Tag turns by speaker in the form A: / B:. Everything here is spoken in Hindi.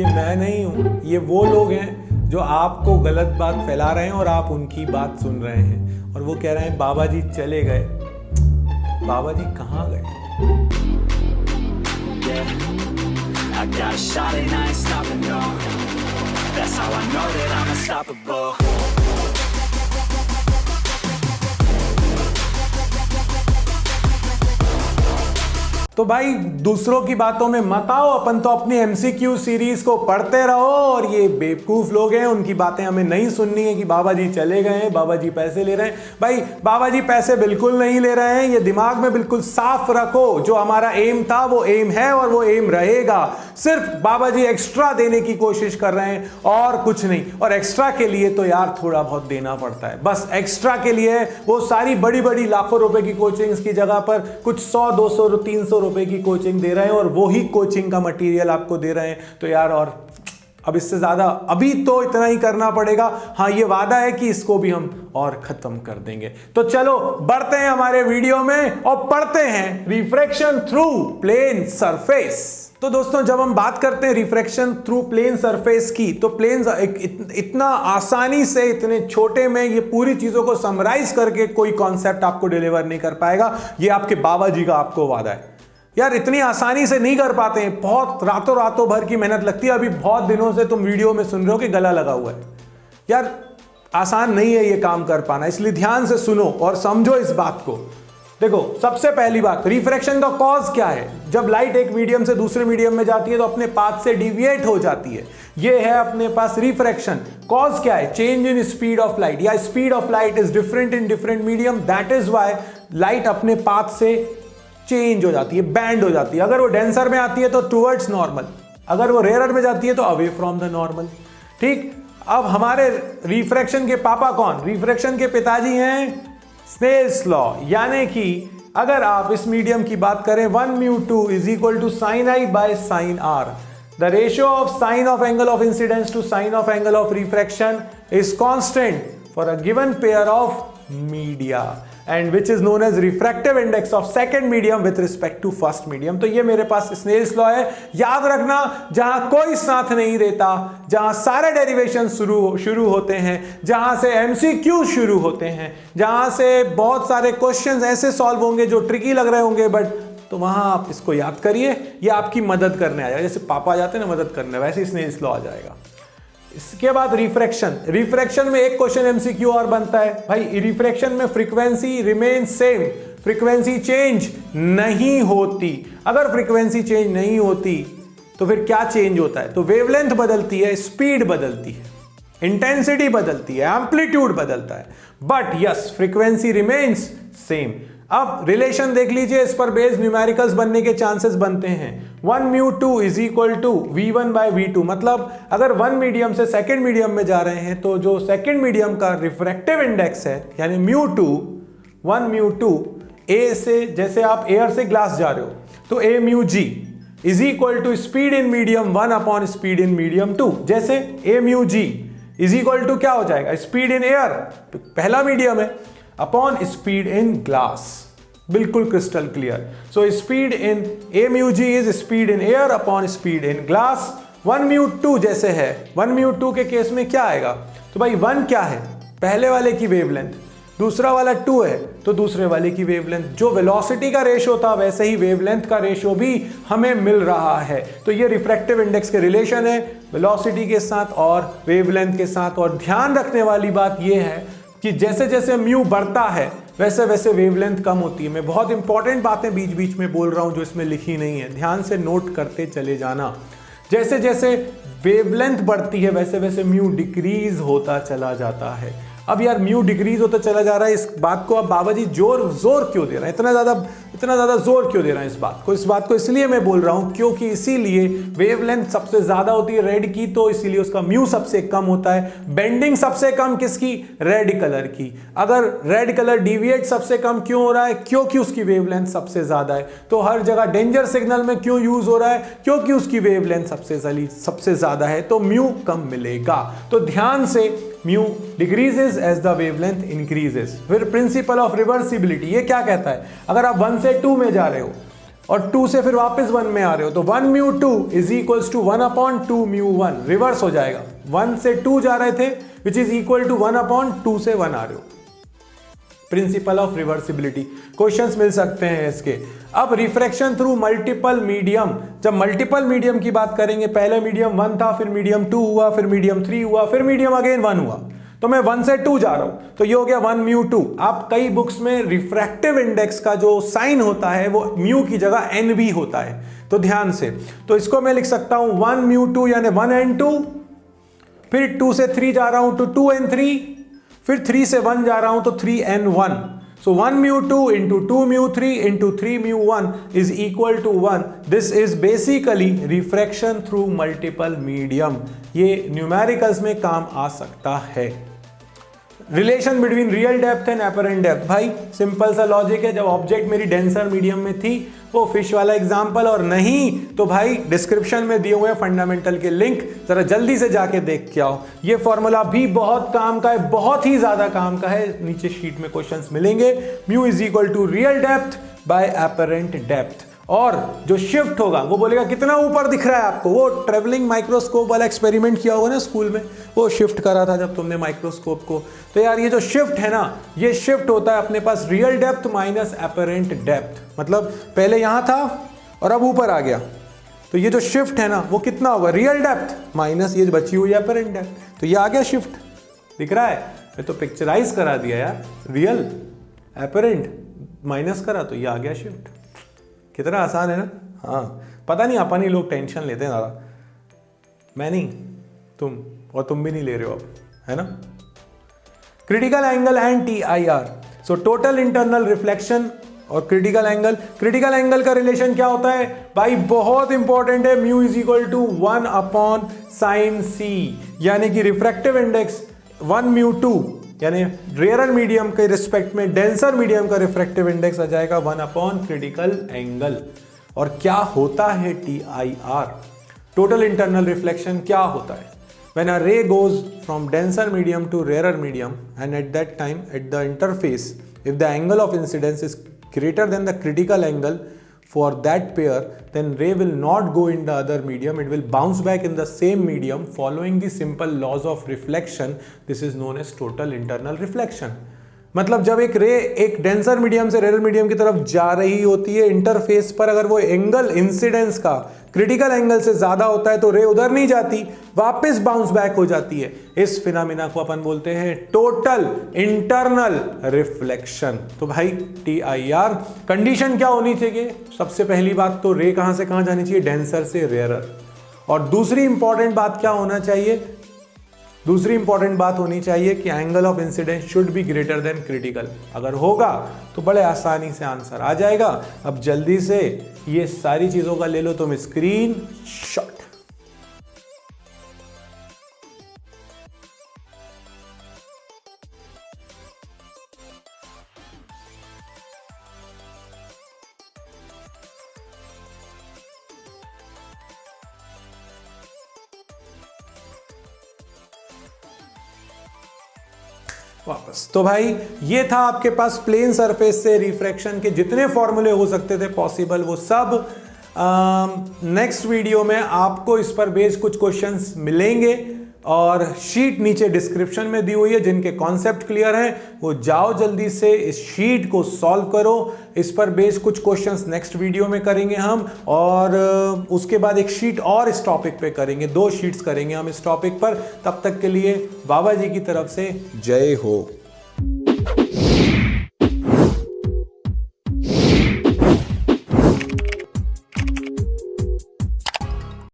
A: ये मैं नहीं हूँ, ये वो लोग हैं जो आपको गलत बात फैला रहे हैं और आप उनकी बात सुन रहे हैं और वो कह रहे हैं बाबा जी चले गए। बाबा जी कहाँ गए?
B: I got a shot and I ain't stopping, no. That's how I know that I'm unstoppable.
A: तो भाई दूसरों की बातों में मत आओ, अपन तो अपनी MCQ सीरीज को पढ़ते रहो और ये बेवकूफ लोग हैं उनकी बातें हमें नहीं सुननी है कि बाबा जी चले गए हैं, बाबा जी पैसे ले रहे हैं। भाई बाबा जी पैसे बिल्कुल नहीं ले रहे हैं, ये दिमाग में बिल्कुल साफ रखो। जो हमारा एम था वो एम है और वो एम रहेगा। सिर्फ बाबा जी एक्स्ट्रा देने की कोशिश कर रहे हैं और कुछ नहीं। और एक्स्ट्रा के लिए तो यार थोड़ा बहुत देना पड़ता है, बस एक्स्ट्रा के लिए वो सारी बड़ी बड़ी लाखों रुपए की कोचिंग्स की जगह पर कुछ 100 200 300 रुपए की कोचिंग दे रहे हैं और वो ही कोचिंग का मटेरियल आपको दे रहे हैं। तो यार और अब इससे ज्यादा अभी तो इतना ही करना पड़ेगा। हाँ, ये वादा है कि इसको भी हम और खत्म कर देंगे। तो चलो बढ़ते हैं हमारे वीडियो में और पढ़ते हैं रिफ्रैक्शन थ्रू प्लेन सरफेस। तो दोस्तों जब हम बात करते हैं रिफ्रैक्शन थ्रू प्लेन सरफेस की, तो प्लेन इतना आसानी से इतने छोटे में ये पूरी चीजों को समराइज करके कोई कॉन्सेप्ट आपको डिलीवर नहीं कर पाएगा। ये आपके बाबा जी का आपको वादा है। यार इतनी आसानी से नहीं कर पाते हैं, बहुत रातों रातों भर की मेहनत लगती है। अभी बहुत दिनों से तुम वीडियो में सुन रहे हो कि गला लगा हुआ है। यार आसान नहीं है ये काम कर पाना, इसलिए ध्यान से सुनो और समझो इस बात को। देखो सबसे पहली बात, रिफ्रैक्शन का कॉज क्या है? जब लाइट एक मीडियम से दूसरे मीडियम में जाती है तो अपने पाथ से डिविएट हो जाती है। ये है अपने पास रिफ्रैक्शन। कॉज क्या है? Change in speed of light, या speed of light is different in different medium. That is why light अपने पाथ से चेंज हो जाती है, बैंड हो जाती है। अगर वो डेंसर में आती है तो टुवर्ड्स नॉर्मल, अगर वो रेयर में जाती है तो अवे फ्रॉम द नॉर्मल। ठीक, अब हमारे रिफ्रैक्शन के पापा कौन? रिफ्रैक्शन के पिताजी हैं स्नेल्स लॉ। यानी कि अगर आप इस मीडियम की बात करें 1μ2 is equal to sine i by sine r. The ratio of sine of angle of incidence to sine of angle of refraction is constant for a given pair of media and which is known as refractive index of second medium with respect to first medium। तो ये मेरे पास स्नेल्स लॉ है। याद रखना, जहां कोई साथ नहीं देता, जहां सारे डेरिवेशन शुरू होते हैं, जहां से MCQ शुरू होते हैं, जहां से बहुत सारे क्वेश्चंस ऐसे सॉल्व होंगे जो ट्रिकी लग रहे होंगे, बट तो वहां आप इसको याद करिए, ये आपकी मदद करने आ जाएगा। जैसे पापा जाते हैं ना मदद करने, वैसे स्नेल्स लॉ आ जाएगा। इसके बाद रिफ्रैक्शन में एक क्वेश्चन MCQ और बनता है भाई, रिफ्रैक्शन में frequency remain same, frequency change नहीं होती। अगर फ्रीक्वेंसी चेंज नहीं होती तो फिर क्या चेंज होता है? तो वेवलेंथ बदलती है, स्पीड बदलती है, इंटेंसिटी बदलती है, एम्पलीट्यूड बदलता है, but yes frequency remains same. अब रिलेशन देख लीजिए, इस पर बेस्ड न्यूमेरिकल्स बनने के चांसेस बनते हैं। 1μ2 is equal to V1 bye V2। मतलब अगर वन मीडियम से सेकेंड मीडियम में जा रहे हैं तो जो सेकेंड मीडियम का रिफ्रैक्टिव इंडेक्स है यानी μ2, 1μ2 ए से, जैसे आप एयर से ग्लास जा रहे हो तो AμG is equal to speed in medium 1 upon speed in medium 2। जैसे AμG इज इक्वल टू क्या हो जाएगा? स्पीड इन एयर, पहला मीडियम है, अपॉन स्पीड इन ग्लास। बिल्कुल crystal clear. So speed in AμG is speed in air upon speed in glass. 1μ2 जैसे है, 1μ2 के केस में क्या आएगा? तो भाई 1 क्या है? पहले वाले की वेवलेंथ, दूसरा वाला 2 है तो दूसरे वाले की वेवलेंथ। जो वेलोसिटी का रेशियो था वैसे ही वेवलेंथ का रेशियो भी हमें मिल रहा है। तो ये रिफ्रैक्टिव इंडेक्स के रिलेशन है वेलोसिटी के साथ और वेवलेंथ के साथ। और ध्यान रखने वाली बात यह है कि जैसे जैसे म्यू बढ़ता है वैसे वैसे वेवलेंथ कम होती है। मैं बहुत इंपॉर्टेंट बातें बीच बीच में बोल रहा हूं जो इसमें लिखी नहीं है, ध्यान से नोट करते चले जाना। जैसे जैसे वेवलेंथ बढ़ती है वैसे वैसे म्यू डिक्रीज होता चला जाता है। अब यार म्यू डिक्रीज होता चला जा रहा है, इस बात को अब बाबा जी जोर क्यों दे रहे हैं? इतना ज़्यादा जोर क्यों दे रहे हैं इस बात को? इस बात को इसलिए मैं बोल रहा हूँ क्योंकि इसीलिए वेवलेंथ सबसे ज़्यादा होती है रेड की, तो इसीलिए उसका म्यू सबसे कम होता है। बेंडिंग सबसे कम किसकी? रेड कलर की। अगर रेड कलर डिविएट सबसे कम क्यों हो रहा है? क्योंकि उसकी वेवलेंथ सबसे ज़्यादा है। तो हर जगह डेंजर सिग्नल में क्यों यूज़ हो रहा है? क्योंकि उसकी वेवलेंथ सबसे ज़्यादा है, तो म्यू कम मिलेगा। तो ध्यान से, mu decreases as the wavelength increases. फिर प्रिंसिपल ऑफ रिवर्सिबिलिटी ये क्या कहता है? अगर आप 1 से 2 में जा रहे हो और 2 से फिर वापस 1 में आ रहे हो, तो 1 mu 2 is equals to 1/2 mu 1, reverse हो जाएगा। 1 से 2 जा रहे थे विच इज इक्वल टू 1/2 से 1 आ रहे हो। प्रिंसिपल ऑफ रिवर्सिबिलिटी, क्वेश्चंस मिल सकते हैं इसके। अब रिफ्रैक्शन थ्रू मल्टीपल मीडियम, जब मल्टीपल मीडियम की बात करेंगे, पहले मीडियम 1 था, फिर मीडियम 2 हुआ, फिर मीडियम 3 हुआ, फिर मीडियम अगेन 1 हुआ, तो मैं 1 से 2 जा रहा हूं, तो ये हो गया 1 म्यू 2। आप कई बुक्स में रिफ्रैक्टिव इंडेक्स का जो साइन होता है वो म्यू की जगह एन भी होता है, तो ध्यान से, तो इसको मैं लिख सकता हूं 1 म्यू 2 यानी 1n2, फिर 2 से 3 जा रहा हूं तो 2n3, फिर 3 से 1 जा रहा हूं तो 3n1। So 1 mu 2 into 2 mu 3 into 3 mu 1 is equal to 1. This is basically refraction through multiple medium. ये न्यूमेरिकल्स में काम आ सकता है। Relation between real depth and apparent depth, भाई सिंपल सा लॉजिक है। जब ऑब्जेक्ट मेरी डेंसर मीडियम में थी, वो फिश वाला एग्जांपल, और नहीं तो भाई डिस्क्रिप्शन में दिए हुए हैं फंडामेंटल के लिंक, जरा जल्दी से जाके देख के आओ। ये फॉर्मूला भी बहुत काम का है, बहुत ही ज्यादा काम का है, नीचे शीट में क्वेश्चंस मिलेंगे। Mu is equal to real depth by apparent depth, और जो शिफ्ट होगा वो बोलेगा कितना ऊपर दिख रहा है आपको। वो ट्रेवलिंग माइक्रोस्कोप वाला एक्सपेरिमेंट किया होगा ना स्कूल में, वो शिफ्ट करा था जब तुमने माइक्रोस्कोप को। तो यार ये जो शिफ्ट है ना, ये शिफ्ट होता है अपने पास real depth minus apparent depth, मतलब पहले यहां था और अब ऊपर आ गया, तो ये जो शिफ्ट है ना वो कितना होगा, रियल डेप्थ माइनस ये बची हुई एपरेंट डेप्थ, तो ये आ गया शिफ्ट। दिख रहा है, मैं तो पिक्चराइज करा दिया यार, रियल एपरेंट माइनस करा तो ये आ गया शिफ्ट। कितना आसान है ना। हाँ, पता नहीं अपन ही लोग टेंशन लेते हैं ज़्यादा, मैं नहीं, तुम, और तुम भी नहीं ले रहे हो अब, है ना। Critical angle and TIR, so total internal reflection और क्रिटिकल एंगल का रिलेशन क्या होता है भाई, बहुत इंपॉर्टेंट है। Mu is equal to 1/sin c, यानी कि रिफ्रैक्टिव इंडेक्स 1 म्यू 2 यानी रेयर मीडियम के रिस्पेक्ट में डेंसर मीडियम का रिफ्रैक्टिव इंडेक्स आ जाएगा 1/ क्रिटिकल एंगल। और क्या होता है TIR, टोटल इंटरनल रिफ्लेक्शन क्या होता है, when a ray goes from denser medium to rarer medium and at that time at the interface if the angle of incidence is greater than the critical angle for that pair, then ray will not go in the other medium, it will bounce back in the same medium following the simple laws of reflection. This is known as total internal reflection. मतलब जब एक रे एक डेंसर मीडियम से रेयर मीडियम की तरफ जा रही होती है, इंटरफेस पर अगर वो एंगल इंसिडेंस का क्रिटिकल एंगल से ज्यादा होता है तो रे उधर नहीं जाती, वापस बाउंस बैक हो जाती है। इस फिनोमेना को अपन बोलते हैं टोटल इंटरनल रिफ्लेक्शन। तो भाई TIR कंडीशन क्या होनी चाहिए, सबसे पहली बात तो रे कहां से कहां जानी चाहिए, डेंसर से रेयरर। और दूसरी इंपॉर्टेंट बात क्या होना चाहिए, दूसरी इंपॉर्टेंट बात होनी चाहिए कि angle of incidence should be greater than critical. अगर होगा तो बड़े आसानी से आंसर आ जाएगा। अब जल्दी से ये सारी चीजों का ले लो तुम स्क्रीन शॉट। वापस तो भाई ये था आपके पास प्लेन सरफेस से रिफ्रैक्शन के जितने फॉर्मूले हो सकते थे पॉसिबल, वो सब। नेक्स्ट वीडियो में आपको इस पर बेस्ड कुछ क्वेश्चंस मिलेंगे और शीट नीचे डिस्क्रिप्शन में दी हुई है, जिनके कॉन्सेप्ट क्लियर हैं वो जाओ जल्दी से इस शीट को सॉल्व करो। इस पर बेस्ड कुछ क्वेश्चंस नेक्स्ट वीडियो में करेंगे हम, और उसके बाद एक शीट और इस टॉपिक पे करेंगे, 2 शीट्स करेंगे हम इस टॉपिक पर। तब तक के लिए बाबा जी की तरफ से जय हो।